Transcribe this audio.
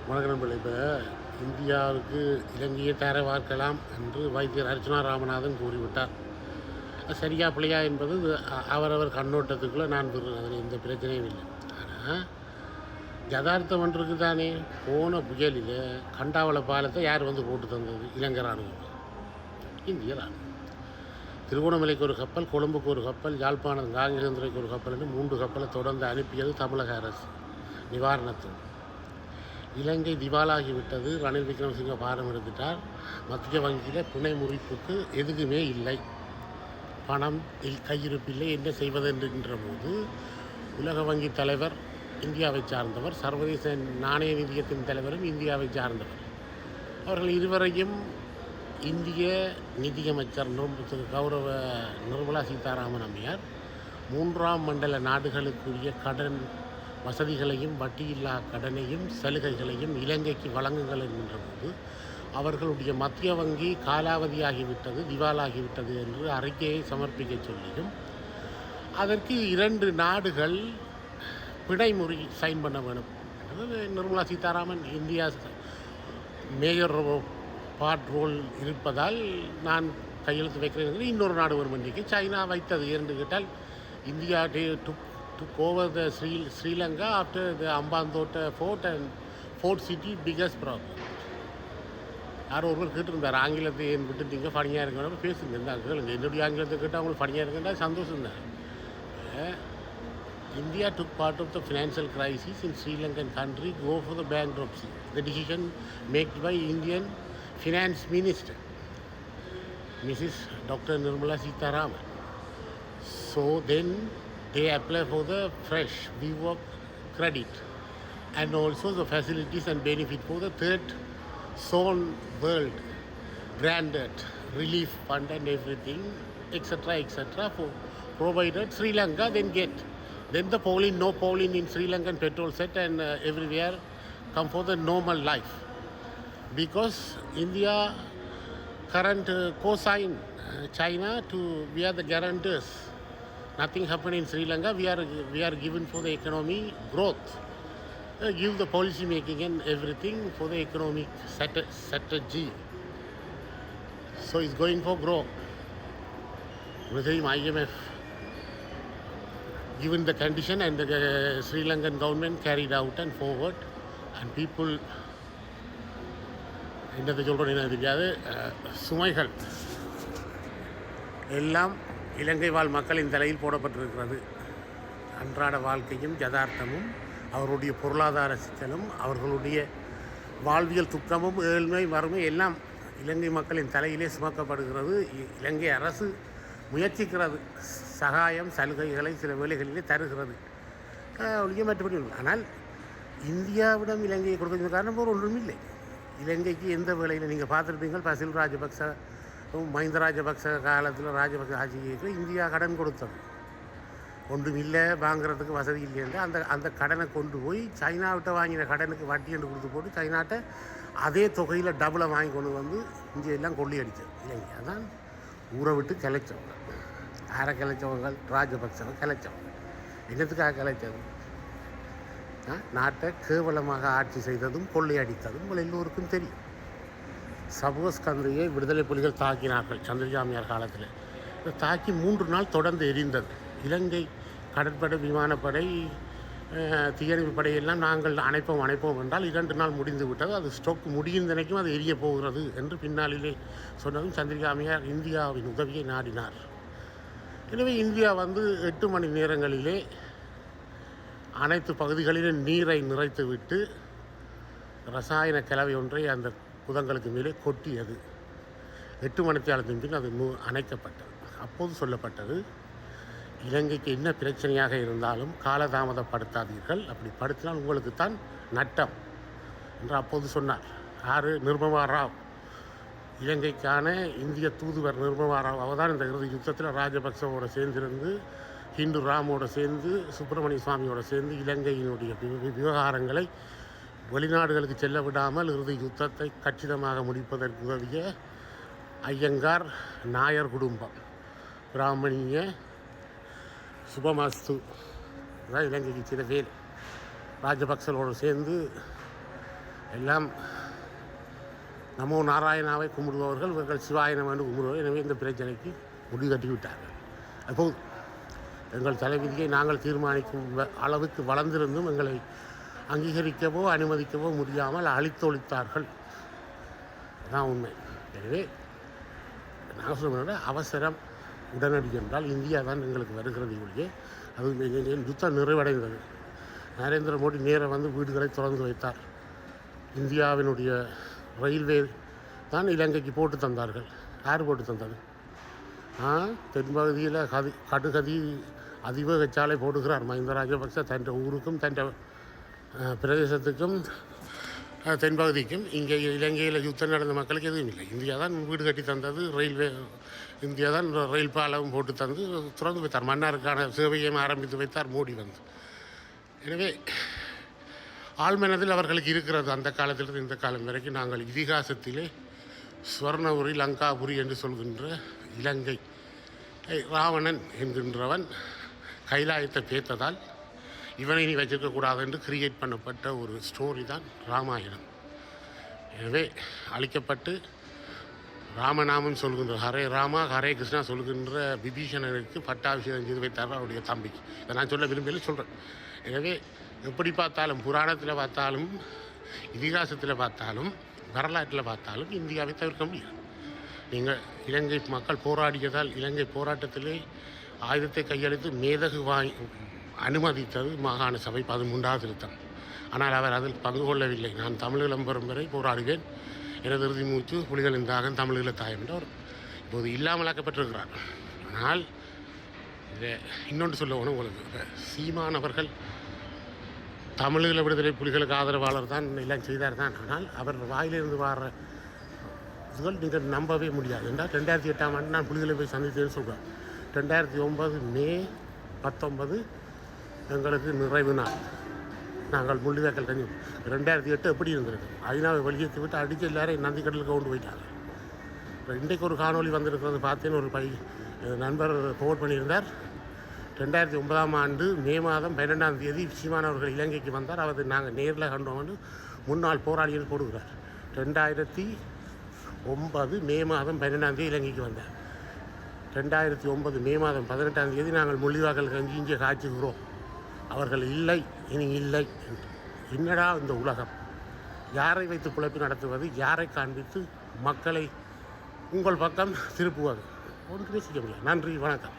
வணக்கம் நண்பர்களே. இப்போ இந்தியாவுக்கு இலங்கையை தர வார்க்கலாம் என்று வைத்தியர் அர்ச்சுனா ராமநாதன் கூறிவிட்டார். அது சரியா பிள்ளையா என்பது அவரவர் கண்ணோட்டத்துக்குள்ளே நான் அதில் எந்த பிரச்சனையும் இல்லை. ஆனால் யதார்த்தம் ஒன்றுக்கு தானே. போன புயலில் கண்டாவள பாலத்தை யார் வந்து போட்டு தந்தது? இலங்கை ராணுவம், இந்திய ராணுவம். திருகோணமலைக்கு ஒரு கப்பல், கொழும்புக்கு ஒரு கப்பல், யாழ்ப்பாணம் காங்கேசந்துறைக்கு ஒரு கப்பல் என்று 3 கப்பலை தொடர்ந்து அனுப்பியது தமிழக அரசு நிவாரணத்துக்கு. இலங்கை திவாலாகிவிட்டது. ரணில் விக்ரமசிங்க பாரம் எடுத்துட்டார். மத்திய வங்கியில் பிணை முறிப்புக்கு எதுக்குமே இல்லை, பணம் கையிருப்பில்லை, என்ன செய்வது என்கின்ற போது உலக வங்கி தலைவர் இந்தியாவை சார்ந்தவர், சர்வதேச நாணய நிதியத்தின் தலைவரும் இந்தியாவை சார்ந்தவர். அவர்கள் இருவரையும் இந்திய நிதியமைச்சர் கௌரவ நிர்மலா சீதாராமன் அம்மையார் 3ஆம் மண்டல நாடுகளுக்குரிய கடன் வசதிகளையும் வட்டியில்லா கடனையும் சலுகைகளையும் இலங்கைக்கு வழங்குங்கள் என்கின்ற போது அவர்களுடைய மத்திய வங்கி காலாவதியாகிவிட்டது, திவாலாகிவிட்டது என்று அறிக்கையை சமர்ப்பிக்க சொல்லியும் அதற்கு 2 நாடுகள் பிணைமுறி சைன் பண்ண வேணும். Nirmala Sitharaman India major part role இருப்பதால் நான் கையெழுத்து வைக்கிறேன். இன்னொரு நாடு வரும் இன்றைக்கு சைனா வைத்தது என்று கேட்டால் India took over the Sri Lanka after the Ambantota fort and Fort City biggest problem. யாரோ ஒருவர் கேட்டிருந்தார், ஆங்கிலத்தை ஏன் விட்டுட்டீங்க, ஃபனியாக இருக்கணும் பேசுங்க, இருந்தால் கேளுங்க. என்னுடைய ஆங்கிலத்தை கேட்டால் அவங்களுக்கு ஃபனியாக இருக்குன்னா சந்தோஷம் தான். India took part of the financial crisis in Sri Lankan country, go for the bankruptcy. The decision made by Indian Finance Minister, Mrs. Dr. Nirmala Sitharaman. So then they apply for the fresh view of credit and also the facilities and benefit for the third zone world granted relief fund and everything, etc. for provided Sri Lanka then get. Then the polling, no polling in Sri Lankan petrol set and everywhere come for the normal life. Because India current co-sign China to we are the guarantors. Nothing happened in Sri Lanka. We are given for the economy growth. Give the policy making and everything for the economic strategy. So it's going for growth. With him, IMF given the condition and the Sri Lankan government carried out and forward and people என்னது சொல்கிறோம் என்ன தெரியாது. சுமைகள் எல்லாம் இலங்கை வாழ் மக்களின் தலையில் போடப்பட்டிருக்கிறது. அன்றாட வாழ்க்கையும் யதார்த்தமும் அவருடைய பொருளாதார சிக்கலும் அவர்களுடைய வாழ்வியல் துக்கமும் ஏழ்மை வறுமை எல்லாம் இலங்கை மக்களின் தலையிலே சுமக்கப்படுகிறது. இலங்கை அரசு முயற்சிக்கிறது, சகாயம் சலுகைகளை சில வேளைகளிலே தருகிறது, மற்றபடி. ஆனால் இந்தியாவிடம் இலங்கையை கொடுக்கிற காரணம் போல் ஒன்றும் இல்லை. இலங்கைக்கு எந்த வேளையில் நீங்கள் பார்த்துருப்பீங்கள், பசில் ராஜபக்ச மஹிந்த ராஜபக்ச காலத்தில் ராஜபக்ச ஆட்சிக்கு இந்தியா கடன் கொடுத்தது. ஒன்றும் இல்லை, வாங்குறதுக்கு வசதி இல்லைன்னு அந்த கடனை கொண்டு போய் சைனாவிட்ட வாங்கின கடனுக்கு வட்டி என்று கொடுத்து போட்டு சைனாட்ட அதே தொகையில் டபுளை வாங்கி கொண்டு வந்து இங்கே எல்லாம் கொள்ளையடித்தது இலங்கை. அதான் ஊரை விட்டு கிளைச்சவங்க. யாரை கிளைச்சவங்க? ராஜபக்சவை கிளைச்சவங்க. என்னத்துக்காக கிளைச்சது? நாட்டை கேவலமாக ஆட்சி செய்ததும் கொள்ளையடித்ததும் உங்கள் எல்லோருக்கும் தெரியும். சபோஸ் கந்திரியை விடுதலை புலிகள் தாக்கினார்கள் சந்திரிகாமியார் காலத்தில். தாக்கி 3 நாள் தொடர்ந்து எரிந்தது. இலங்கை கடற்படை, விமானப்படை, தீயணைப்பு படையெல்லாம் நாங்கள் அணைப்போம் என்றால் 2 நாள் முடிந்து விட்டது. அது ஸ்டோக் முடியும் தினைக்கும் அது எரிய போகிறது என்று பின்னாளிலே சொன்னதும் சந்திரிகாமியார் இந்தியாவின் உதவியை நாடினார். எனவே இந்தியா 8 மணி நேரங்களிலே அனைத்து பகுதிகளிலும் நீரை நிறைத்துவிட்டு ரசாயன கலவை ஒன்றை அந்த புதங்களுக்கு மேலே கொட்டியது. 8 மணித்தியாலத்தின் பின் அது அணைக்கப்பட்டது. அப்போது சொல்லப்பட்டது, இலங்கைக்கு என்ன பிரச்சனையாக இருந்தாலும் காலதாமதப்படுத்தாதீர்கள், அப்படி படுத்தினால் உங்களுக்குத்தான் நட்டம் என்று அப்போது சொன்னார். யார்? நிர்மலா ராவ், இலங்கைக்கான இந்திய தூதுவர் நிர்மலா ராவ். அவள் தான் இந்த இறுதி யுத்தத்தில் ராஜபக்சவோடு சேர்ந்திருந்து, ஹிந்து ராமோடு சேர்ந்து, சுப்பிரமணிய சுவாமியோடு சேர்ந்து இலங்கையினுடைய விவகாரங்களை வெளிநாடுகளுக்கு செல்ல விடாமல் இறுதி யுத்தத்தை கச்சிதமாக முடிப்பதற்கு உதவிய ஐயங்கார் நாயர் குடும்பம், பிராமணிய சுபமஸ்து தான் இலங்கைக்கு சில வேலை. ராஜபக்சலோடு சேர்ந்து எல்லாம் நமோ நாராயணாவை கும்பிடுபவர்கள் இவர்கள் சிவாய நம என்று கும்பிடுவார்கள். எனவே இந்த பிரச்சனைக்கு முடிகட்டி விட்டார்கள். அப்போது எங்கள் தலைவிதியை நாங்கள் தீர்மானிக்கும் அளவுக்கு வளர்ந்திருந்தும் எங்களை அங்கீகரிக்கவோ அனுமதிக்கவோ முடியாமல் அழித்தொழித்தார்கள். அதுதான் உண்மை. எனவே நான் சொல்ல அவசரம் உடனடி என்றால் இந்தியா தான் எங்களுக்கு வருகிறது ஒழிய அது யுத்தம் நிறைவடைந்தது. நரேந்திர மோடி நேராக வந்து வீடுகளை திறந்து வைத்தார். இந்தியாவினுடைய ரயில்வே தான் இலங்கைக்கு போட்டு தந்தார்கள். யார் போட்டு தந்தது? தென்பகுதியில் கடுகதி அதிவேக சாலை போடுகிறார் மஹிந்த ராஜபக்ச தன் ஊருக்கும் தன் பிரதேசத்துக்கும் தென்பகுதிக்கும். இங்கே இலங்கையில் யுத்தம் நடந்த மக்களுக்கு எதுவும் இல்லை. இந்தியா தான் வீடு கட்டி தந்தது. ரயில்வே இந்தியா தான் ரயில் பாலம் போட்டு தந்து திறந்து வைத்தார். மன்னாருக்கான சேவையும் ஆரம்பித்து வைத்தார் மோடி வந்து. எனவே ஆழ்மனதில் அவர்களுக்கு இருக்கிறது. அந்த காலத்திலிருந்து இந்த காலம் வரைக்கும் நாங்கள் இதிகாசத்திலே ஸ்வர்ணபுரி லங்காபுரி என்று சொல்கின்ற இலங்கை ராவணன் என்கின்றவன் கைலாயத்தை பேத்ததால் இவனை நீ வச்சிருக்கக்கூடாது என்று கிரியேட் பண்ணப்பட்ட ஒரு ஸ்டோரி தான் ராமாயணம். எனவே அழிக்கப்பட்டு ராமநாமம் சொல்கின்ற ஹரே ராமா ஹரே கிருஷ்ணா சொல்கின்ற விபீஷணனுக்கு பட்டாபிஷேகம் செய்து வைத்தார் அவருடைய தம்பிக்கு. இதை நான் சொல்ல விரும்பல சொல்கிறேன். எனவே எப்படி பார்த்தாலும் புராணத்தில் பார்த்தாலும் இதிகாசத்தில் பார்த்தாலும் வரலாற்றில் பார்த்தாலும் இந்தியாவை தவிர்க்க முடியாது. நீங்கள் இலங்கை மக்கள் போராடியதால் இலங்கை போராட்டத்திலே ஆயுதத்தை கையளித்து மேதகு அனுமதித்தது மாகாண சபை 13வது திருத்தம். ஆனால் அவர் அதில் பங்கு கொள்ளவில்லை. நான் தமிழீழம் பெறும் வரை போராடுவேன், எனது இறுதி மூச்சு புலிகளின் தாகம் தமிழீழ தாயம் என்று அவர் இப்போது இல்லாமலாக்கப்பட்டிருக்கிறார். ஆனால் இதை இன்னொன்று சொல்ல வேணும் உங்களுக்கு. சீமானவர்கள் தமிழீழ விடுதலை புலிகளுக்கு ஆதரவாளர் தான், எல்லாம் செய்தார் தான். ஆனால் அவர் வாயிலிருந்து வர இதுகள் நீங்கள் நம்பவே முடியாது. என்றால் 2008ஆம் ஆண்டு நான் புலிகளை போய் சந்தித்தேன்னு சொல்கிறேன். 2009 மே 19 எங்களுக்கு நிறைவு நாள். நாங்கள் முள்ளிவாய்க்கால் கஞ்சி. 2008 எப்படி இருந்திருக்கு? ஐநாவை வெளியேற்றி விட்டு அடித்து எல்லாரையும் நந்திக்கடலுக்கு கொண்டு போயிட்டாங்க. இன்றைக்கு ஒரு காணொலி வந்திருக்கிறது பார்த்தேன்னு ஒரு நண்பர் போட் பண்ணியிருந்தார். 2009ஆம் ஆண்டு மே மாதம் 12ஆம் தேதி சீமானவர்கள் இலங்கைக்கு வந்தார். அவர் நாங்கள் நேரில் கண்டோம்னு முன்னாள் போராளிகள் போடுகிறார். 2009 மே மாதம் 12ஆம் தேதி இலங்கைக்கு வந்தார். 2009 மே மாதம் 18ஆம் தேதி நாங்கள் முள்ளிவாய்க்கால் கஞ்சி இங்கே காய்ச்சுகிறோம். அவர்கள் இல்லை, இனி இல்லை என்று. என்னடா இந்த உலகம்? யாரை வைத்து பிழைப்பு நடத்துவது? யாரை காண்பித்து மக்களை உங்கள் பக்கம் திருப்புவது? ஒன்றுமே செய்ய முடியாது. நன்றி, வணக்கம்.